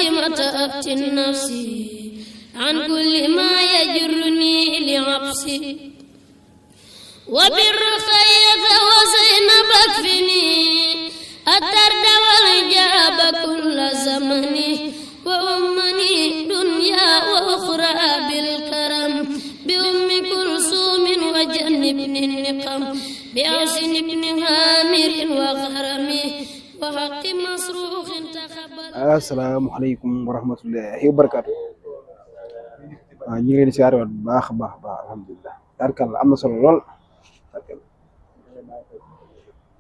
خاتمة أفتن نفسي عن كل ما يجرني لعبسي وبالرقية وزينب اكفني الترد والجاب كل زمن وأمني دنيا وأخرى بالكرم بأم كلثوم وجنبني النقم بأحسن بن هامر وغرم وحق مسروق تخبل. Assalamu alaikum warahmatullahi wabarakatuh. ñu ngi leen di siyaare waat bu baax a baax alhamdulilah tarkal am na solo lool tarkal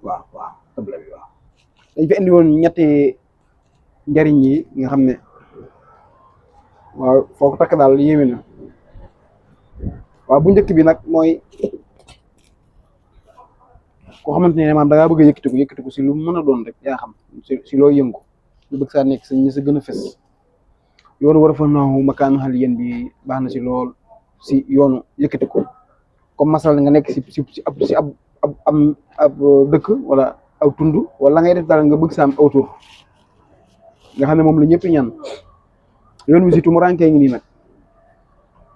waaw tabla bi waaw dañ fi indi woon ñetti njariñ yi nga xam ne waaw foo ko takk daal yéeme na waaw bu njëkk bi nag mooy koo xamante ne maanaam da ngaa bëgg a yëkkatiku si lu mën a doon rek yaa xam si loo yëngu lu bëgg saa nekk sa ñi sa gën a fes yoonu war a fa naaw makaan xal yéen bi baax na si lool si yoonu yëkkatiku comme masal nga nekk si ab dëkk wala aw tund wala ngay def daal nga bëgg sa am aw tur nga xam ne moom la ñëpp ñaan yoon wi si tumurankee ngi nii nag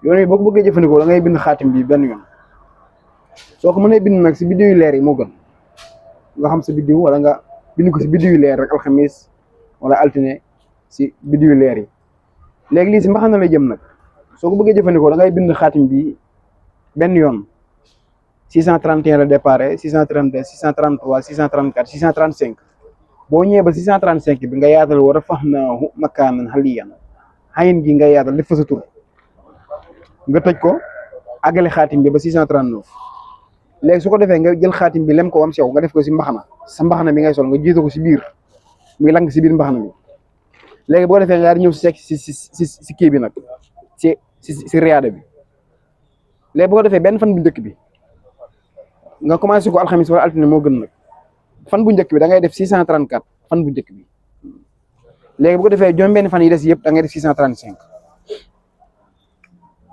yoon wi boo ko bëggee jëfandikoo da ngay bind xaatim bi benn yoon soo ko mënee bind nag si biddiw yu leer yi moo gën nga xam sa biddiw wala nga bind ko si biddiw yu leer rek alxamis wala altine si biddiw yu leer yi léegi lii si mbaxana lay jëm nag soo ko bëggee jëfandikoo da ngay bind xaatim bi benn yoon 631 la déparé 632 633 634 635 boo ñëwee ba 635 bi nga yaatal war a fax naahu makaanan xaliyan xayin gi nga yaatal def fa sa tur nga tëj ko àggale xaatim bi ba 639 léegi su ko defee nga jël xaatim bi lem ko am sew nga def ko si mbaxana sa mbaxana bi ngay sol nga jiite ko si biir muy lang si biir mbaxana bi léegi boo defee nga daal di ñëw si kii bi nag si riyaada bi léegi boo ko defee benn fan bu njëkk bi nga commencé ko alxamis wala altine moo gën nag fan bu njëkk bi da ngay def 634 fan bu njëkk bi léegi bu ko defee juróom benn fan yi des yëpp da ngay def 635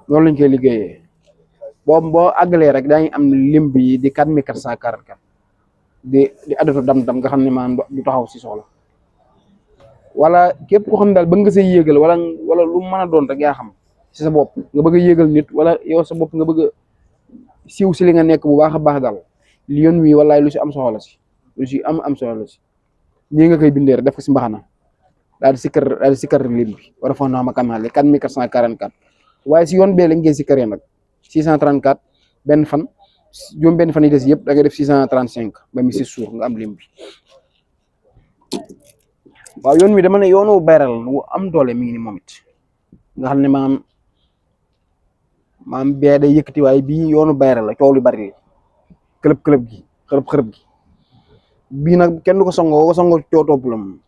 loolu lañ koy liggéeyee boo àggalee rek daañu am lim bi di 4444 di adatu dam nga xam ne maanaam du taxaw si soxla wala képp koo xam ne daal bëgg nga say yéegal wala lu mën a doon rek yaa xam si sa bopp nga bëgg a yéegal nit wala yow sa bopp nga bëgg a siiw si li nga nekk bu baax a baax daal li yoon wi walaay lu si am soxla si lu si am soxla si nii nga koy bindee rek def ko si mbaxana daal di sikkar lim bi war a foog naa ma kamaale 4444 waaye si yoon bee lañ koy sikkaree nag 634 benn fan juróom benn fan yi des yëpp da ngay def 635 ba mi 6 jours nga am lim bi waaw yoon wi dama ne yoonu bayral wu am doole mi ngi ni moom it nga xam ne maam bee day yëkkati waaye bii yoonu bayral la coow lu bari këlëb gi xërëb gi bii nag kenn du ko songoo coow topp la moom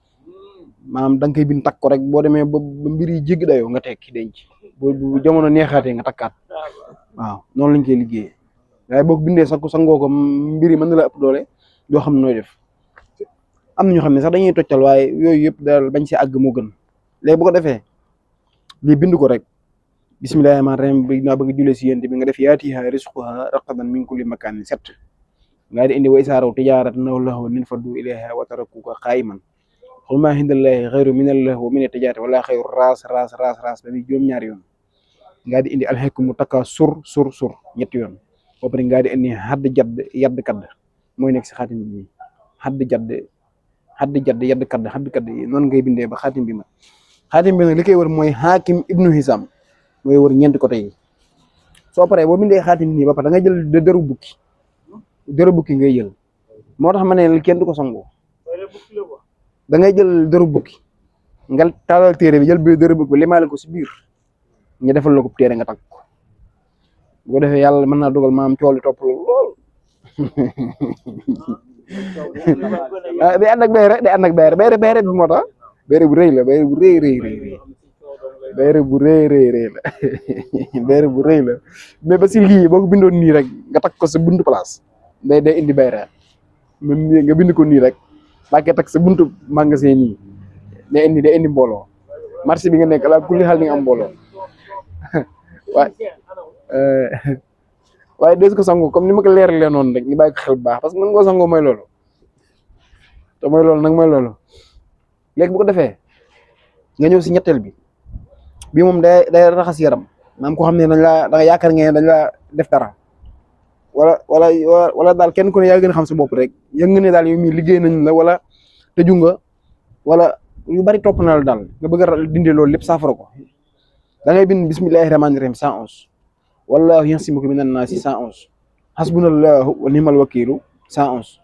maanaam da nga koy bind takk ko rek boo demee ba mbir yi jéggi dayoo nga tekki denc bu jamono neexaatee nga takkaat waaw noonu lañ koy liggéeyee waaye boo ko bindee sangoo ko mbir yi mën na la ëpp doole doo xam nooy def am na ñoo xam ne sax dañuy toccal waaye yooyu yëpp daal bañ si àgg moo gën léegi bu ko defee lii bind ko rek bismillahi rahmaani rahim bi naa bëgg julee si yénte bi nga def yaatiha risquha raqadan min kulli makanin set ngaa di indi wa isaaraw tijaaratan aw lahwan infaddu ilayha wa tarakuka qaa'iman xul maa hindallahi xayru minallah wa mina tijaarati wala xayru raas ba muy juróom-ñaari yoon ngaa di indi alxekmu takka sur ñetti yoon ba pare ngaa di indi xadd yadd kadd mooy nekk si xaatim bi xadd jadd yadd kadd yi noonu ngay bindee ba xaatim bi ma xaatim bi nag li koy wër mooy Hakim ibnu Hisam mooy wër ñeenti côté yi soo paree boo bindee xaatim nii ba pare da ngay jël dëru bukki ngay jël moo tax ma ne kenn du ko sangoo da ngay jël dëru bukki nga taalal téere bi jël bi dëru bukki bi limaale ko si biir nga defal la ko téere nga takk ko bu ko defee yàlla mën naa dogal maam cool topp lool day ànd ak bayre bi moo tax bayre bu rëy la bayre bu rëy la mais ba si lii boo ko bindoon nii rek nga takk ko sa buntu place day indi bayre même nga bind ko nii rek bàkkee takk sa buntu magasin nii day indi mbooloo marché bi nga nekk la kulli xal ni nga am mbooloo waaye des ko sango comme ni ma ko leeralee noonu rek ñu bàyyi ko xel bu baax parce que mën nga sangoo mooy loolu te mooy loolu léegi bu ko defee nga ñëw si ñetteel bi moom day raxas yaram maam ko xam ne da nga yaakaar ngeen dañ la def dara wala daal kenn ku ne yaa gën a xam sa bopp rek yëg nga ne daal yow mii liggéey nañ la wala tëju nga wala yu bari topp na la daal nga bëgg a dindi loolu lépp saafara ko da ngay bind bismillahi rahmaani rahim 111 wallahu yasimuka minan naasi 111 hasbunallahu wa ni'mal wakiilu 111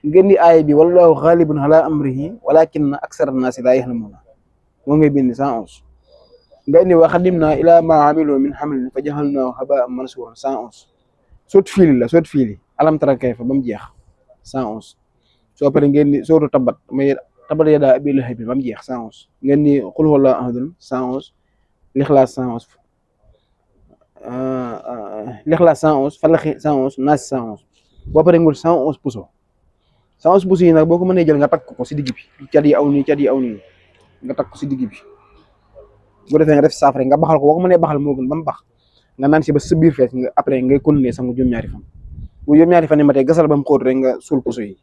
ngeen di aaya bi wallahu ghalibun ala amrihi walakinna aksara naasi laa ya'lamuuna moo ngay bind 111 nga indi wa qadimna ila ma amilu min amalin fa jahalnaahu haba'an mansuuran 111 soot fiili alam tara kayfa ba mu jeex 111 soo pare ngeen di sootu tabat may tabat yadaa abii lahabin ba mu jeex 111 ngeen di qul huwallaahu ahadun 111 lixlaas 111 lixlaas 111 falaxi 111 naasi 111 boo pare ngul 111 puso 111 puso yi nag boo ko mënee jël nga takk ko si digg bi cat yi aw nii nga takk ko si digg bi bu defee nga def saafara nga baxal ko boo ko mënee baxal moo gën ba mu bax nga naan si ba sa biir fees nga après ngay continuer sangu juróom-ñaari fan bu juróom-ñaari fan yi matee gasal ba mu xóot rek nga suul puso yi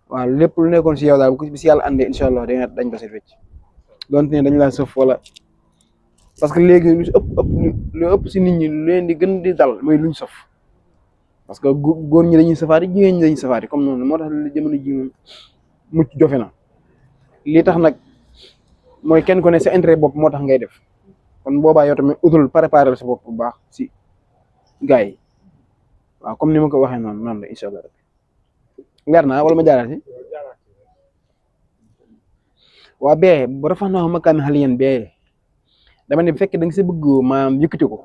waaw lépp lu nekkoon si yow daal bu si yàlla andee incha allah dañ ko si fecc donte ne dañ laa sëf wala parce que léegi lu ëpp si nit ñi lu leen di gën di dal mooy luñ sëf parce que góor ñi dañuy safaari jigéen ñi dañuy safaari comme noonu moo tax jamono ji moom mucc jofe na lii tax nag mooy kenn ku ne sa intérêt bopp moo tax ngay def kon boobaa yow tamit utul préparer sa bopp bu baax si gars yi waaw comme ni ma ko waxee noonu la incha allah leer naa wala ma jaaraat si waa bee bu rafax naa makaan xale yéen bee dama ne bu fekkee da nga si bëgg maam yëkkati ko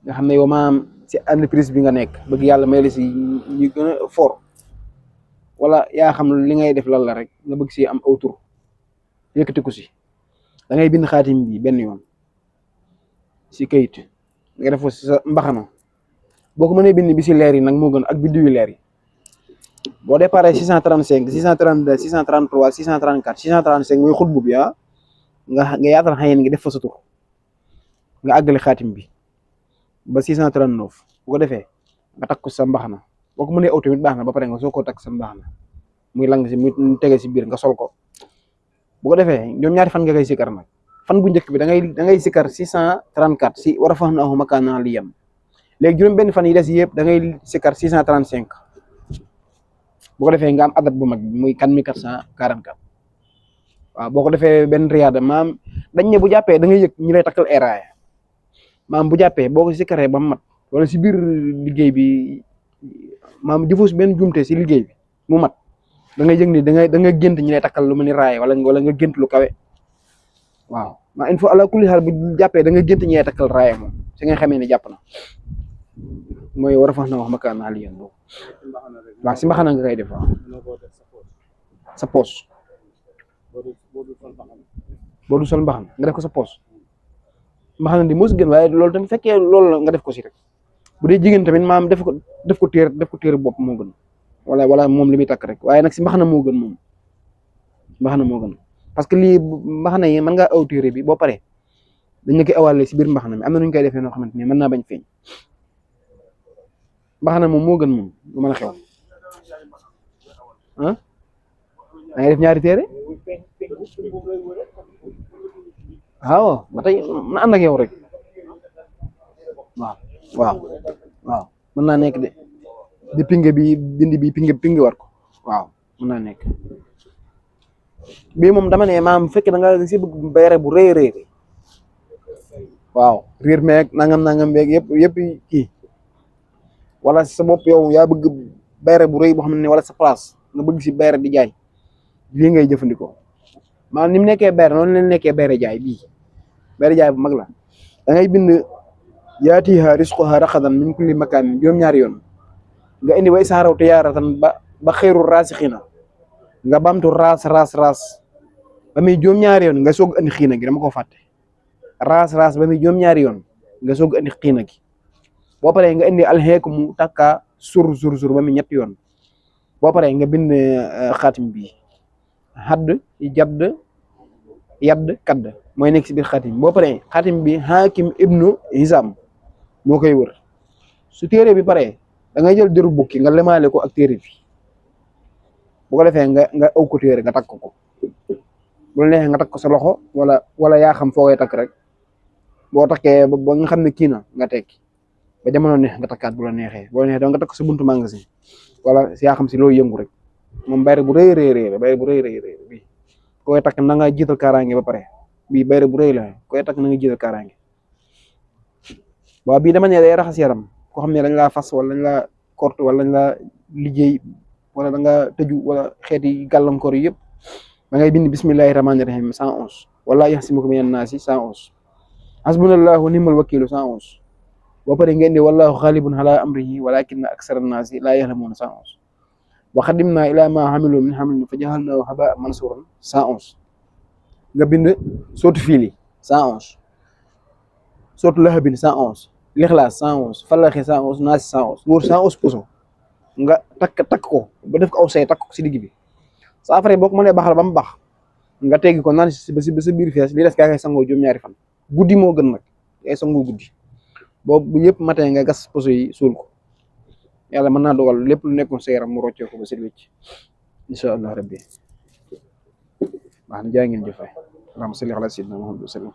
nga xam ne yow maam si entreprise bi nga nekk bëgg yàlla may la si ñu gën a fort wala yaa xam li ngay def lan la rek nga bëgg si am aw tur yëkkati ko si da ngay bind xaatim bi benn yoon si kayit nga def ko si sa mbaxana boo ko mënee bind bi si leer yi nag moo gën ak biddiw yu leer yi boo déparé 635 632 633 634 635 muy xutbu bi nga yaatal xëy na nga def fa sa tur nga àggale xaatim bi ba 639 bu ko defee nga takk ko sa mbaxana boo ko mënee aw tamit baax na ba pare nga soo ko takk sa mbaxana muy lang si muy tege si biir nga sol ko bu ko defee ñoom ñaari fan nga koy sikar nag fan bu njëkk bi da ngay sikar 634 si war a fax na ahu makaana li yem léegi juróom benn fan yi des yëpp da ngay sikar 635 bu ko defee nga am adat bu mag bi muy 4444 waaw boo ko defee benn riyaada maam dañ ne bu jàppee da ngay yëg ñi lay takkal eraaya maam bu jàppee boo ko sikaree ba mu mat wala si biir liggéey bi maam jëfoo si benn jumte si liggéey bi mu mat da ngay yëg ni da nga gént ñi lay takkal lu mel ni raaya wala nga gént lu kawe waaw maa il faut ala kulli xaal bu jàppee da nga gént ñi lay takkal raaya moom si nga xamee ne jàpp na mooy war a fax na wax makaan naa li yéen boobu waaw si mbaxana nga koy def waaw sa poos boo du sol mbaxana nga def ko sa poos mbaxana di moo si gën waaye loolu tamit fekkee loolu la nga def ko si rek bu dee jigéen tamit maam def ko téer bopp moo gën wala moom li muy takk rek waaye nag si mbaxana moo gën moom mbaxana moo gën parce que lii mbaxana yi mën ngaa aw téere bi boo paree dañ la koy awaale si biir mbaxana mi am na nu ñu koy defee noo xamante ni mën naa bañ feeñ mbaxana moom moo gën moom lu mën a xew da ngay def ñaari téere waaw ba tey na ànd ak yow rek waaw mën naa nekk de di pinge bi dindi bi pinge war ko waaw mën naa nekk bii moom dama ne maam fekk da nga si bëgg bayre bu rëy waaw riir meeg nangam beeg yëpp kii wala sa bopp yow yaa bëgg bayre bu rëy boo xam ne wala sa place nga bëgg si bayre di jaay lii ngay jëfandikoo maanaam ni mu nekkee bayre noonu leen nekkee bayre jaay bii bayre jaay bu mag la da ngay bind yaatiha risquha raqadan min kulli makaan juróom-ñaari yoon nga indi way saaraw te yaaratan ba xeeru raasixina nga bamtu raas ba muy juróom-ñaari yoon nga soog andi xiina gi dama ko fàtte raas ba muy juróom-ñaari yoon nga soog andi xiina gi boo paree nga indi alxeeku mu takka sur ba muy ñetti yoon boo paree nga bind xaatim bi hadd yadd kadd mooy nekk si biir xaatim boo paree xaatim bi Hakim ibnu Hizam moo koy wër su téere bi paree da ngay jël dëru bukki nga lemaale ko ak téere bi bu ko defee nga aw ko téere nga takk ko bu la neexee nga takk ko sa loxo wala yaa xam foo koy takk rek boo takkee ba nga xam ne kii na nga tekki ba jamono neex nga takkaat bu la neexee boo neexee nga takk sa buntu magasin wala yaa xam si loo yëngu rek moom bayre bu rëy rëy bi koy takk na nga jiital kaaraange ba pare bii bayre bu rëy la koy takk na nga jiital kaaraange waaw bii dama ne day raxas yaram koo xam ne dañ laa fas wala dañ laa korte wala dañ laa liggéey wala da nga tëju wala xeeti gàllankoor yi yëpp da ngay bind bismillahi rahmaani rahim 111 wala yaxsimuka minan naasi 111 hasbunallahu wa ni'mal wakiilu 111 boo pare ngeen di wallahu xaalibun ala amrihi walakinna aksara naasi laa yaxlamuuna 111 wa qadimna ila ma hamilu min hamlin fa jaxalnahu haba'an mansuuran 111 nga bind sootu fiili 111 sootu lahabin 111 lixlaas 111 falaxi 111 naasi 111 wóor 111 puso nga takk ko ba def ko aw say takk ko si digg bi saafara boo ko mënee baaxal ba mu baax nga teggi ko naan si ba sa biir fees li des kaa koy sangoo juróom-ñaari fan guddi moo gën nag ngay sangoo guddi boobu yëpp matin nga gas poso yi suul ko yàlla mën naa dogal lépp lu nekkoon sa yaram mu roccee ko ba si wécc incha allah rabbi baax na jaa ngeen jëfee allahumma salli ala sayyidina Muhammad wa sallam